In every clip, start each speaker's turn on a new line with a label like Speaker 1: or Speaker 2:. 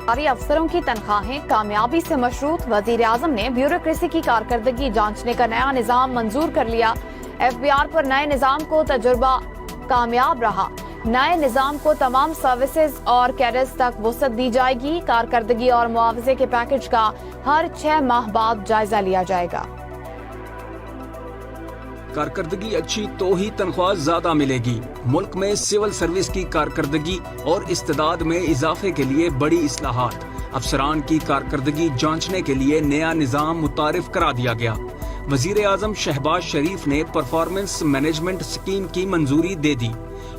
Speaker 1: सरकारी अफसरों की तनख्वाहें कामयाबी से मशरूत। वजीर आजम ने ब्यूरोक्रेसी की कारकर्दगी जांचने का नया निज़ाम मंजूर कर लिया। FBR पर नए निज़ाम को तजुर्बा कामयाब रहा। नए निज़ाम को तमाम सर्विसेज और कैडर्स तक वसअत दी जाएगी। कारकर्दगी और मुआवजे के पैकेज का हर 6 माह बाद जायजा लिया जाएगा।
Speaker 2: कारकर्दगी अच्छी तो ही तनख्वाह ज्यादा मिलेगी। मुल्क में सिविल सर्विस की कारकर्दगी और इस्तेदाद में इजाफे के लिए बड़ी इस्लाहात। अफसरान की कारकर्दगी जांचने के लिए नया निज़ाम मुतारिफ करा दिया गया। वजीर आजम शहबाज शरीफ ने परफॉर्मेंस मैनेजमेंट स्कीम की मंजूरी दे दी।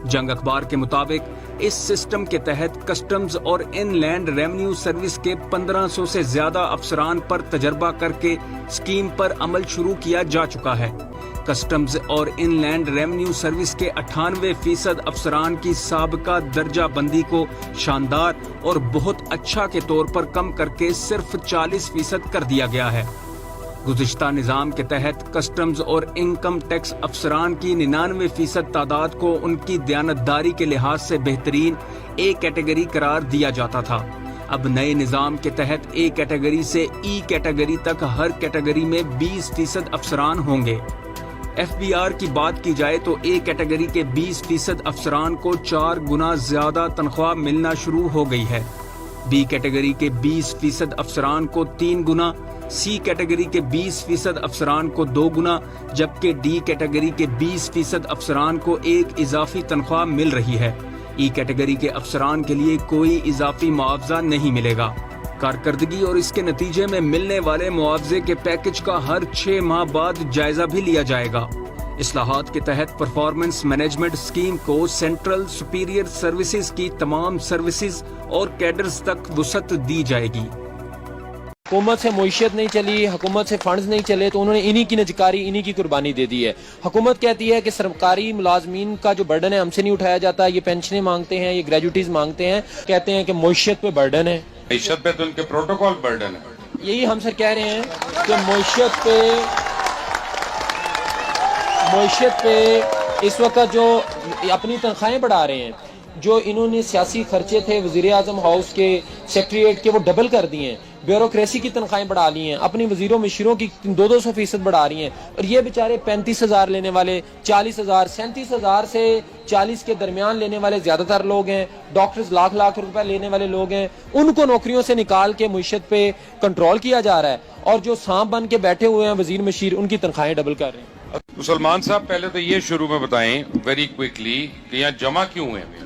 Speaker 2: जंग अखबार के मुताबिक इस सिस्टम के तहत कस्टम्स और इनलैंड रेवेन्यू सर्विस के 1500 से ज्यादा अफसरान पर तजर्बा करके स्कीम पर अमल शुरू किया जा चुका है। कस्टम्स और इनलैंड रेवेन्यू सर्विस के 98% अफसरान की साबिका दर्जा बंदी को शानदार और बहुत अच्छा के तौर पर कम करके सिर्फ 40% कर दिया गया है। गुज़िश्ता निज़ाम के तहत कस्टम्स और इनकम टैक्स अफसरान की 99% तादाद को उनकी दयानतदारी के लिहाज से बेहतरीन ए कैटेगरी करार दिया जाता था। अब नए निज़ाम के तहत ए कैटेगरी से ई कैटेगरी तक हर कैटेगरी में 20% अफसरान होंगे। FBR की बात की जाए तो ए कैटेगरी के 20% अफसरान को 4 गुना ज्यादा तनख्वाह मिलना शुरू हो गई है। बी कैटेगरी के 20% अफसरान को 3 गुना, सी कैटेगरी के 20% अफसरान को 2 गुना, जबकि डी कैटेगरी के 20% अफसरान को 1 इजाफी तनख्वाह मिल रही है। ई कैटेगरी के अफसरान के लिए कोई इजाफी मुआवजा नहीं मिलेगा। कारकर्दगी और इसके नतीजे में मिलने वाले मुआवजे के पैकेज का हर 6 माह बाद जायजा भी लिया जाएगा। इस्लाहात के तहत परफॉर्मेंस मैनेजमेंट स्कीम को सेंट्रल सुपीरियर सर्विसेज की तमाम सर्विसेज और कैडर्स तक वसअत दी जाएगी।
Speaker 3: हुकूमत से मुईशत नहीं चली, हुकूमत से फंड्स नहीं चले, तो उन्होंने इन्हीं की नजकारी, इन्हीं की कुर्बानी दे दी है। हुकूमत कहती है कि सरकारी मुलाजमीन का जो बर्डन है हमसे नहीं उठाया जाता, ये पेंशनें मांगते हैं, ये ग्रेजुइटीज मांगते हैं, कहते हैं कि मुईशत पे बर्डन है।
Speaker 4: मुईशत पे तो उनके प्रोटोकॉल बर्डन है।
Speaker 3: यही हम सर कह रहे हैं कि मुईशत पे इस वक्त जो अपनी तनख्वाहें बढ़ा रहे हैं, जो इन्होंने सियासी खर्चे थे वजीर आजम हाउस के, सेक्रेटरीट के, वो डबल कर दिए हैं। ब्यूरोक्रेसी की तनख्वाहें बढ़ा ली हैं, अपनी वजीरों मशीरों की 200% बढ़ा रही हैं। और ये बेचारे 35,000 लेने वाले, 40,000, 37,000 से 40 के दरमियान लेने वाले ज्यादातर लोग हैं। डॉक्टर्स लाख लाख रुपए लेने वाले लोग हैं, उनको नौकरियों से निकाल के मुईशत पे कंट्रोल किया जा रहा है। और जो सांप बन के बैठे हुए हैं वजीर मशीर, उनकी तनख्वाहें डबल कर रहे हैं।
Speaker 4: मुसलमान साहब, पहले तो ये शुरू में बताएं वेरी क्विकली कि यहाँ जमा क्यों हुए हैं?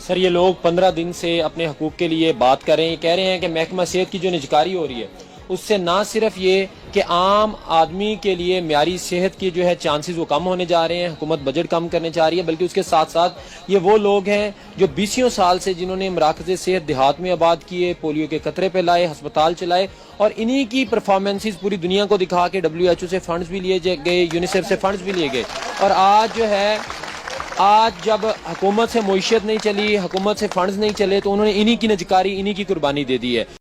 Speaker 3: सर, ये लोग 15 दिन से अपने हकूक के लिए बात कर रहे हैं। कह रहे हैं कि महकमा सेहत की जो निजकारी हो रही है उससे ना सिर्फ ये कि आम आदमी के लिए म्यारी सेहत की जो है चांसेस वो कम होने जा रहे हैं, हुकूमत बजट कम करने जा रही है, बल्कि उसके साथ साथ ये वो लोग हैं जो 20 साल से जिन्होंने मराकज़ सेहत देहात में आबाद किए, पोलियो के खतरे पे लाए, अस्पताल चलाए, और इन्हीं की परफॉर्मेंसेस पूरी दुनिया को दिखा के WHO से फंड्स भी लिए गए, यूनिसेफ से फंड्स भी लिए गए। और आज जो है, आज जब हुकूमत से मुईशत नहीं चली, हुकूमत से फंड्स नहीं चले, तो उन्होंने इन्हीं की नजकारी, इन्हीं की कुर्बानी दे दी है।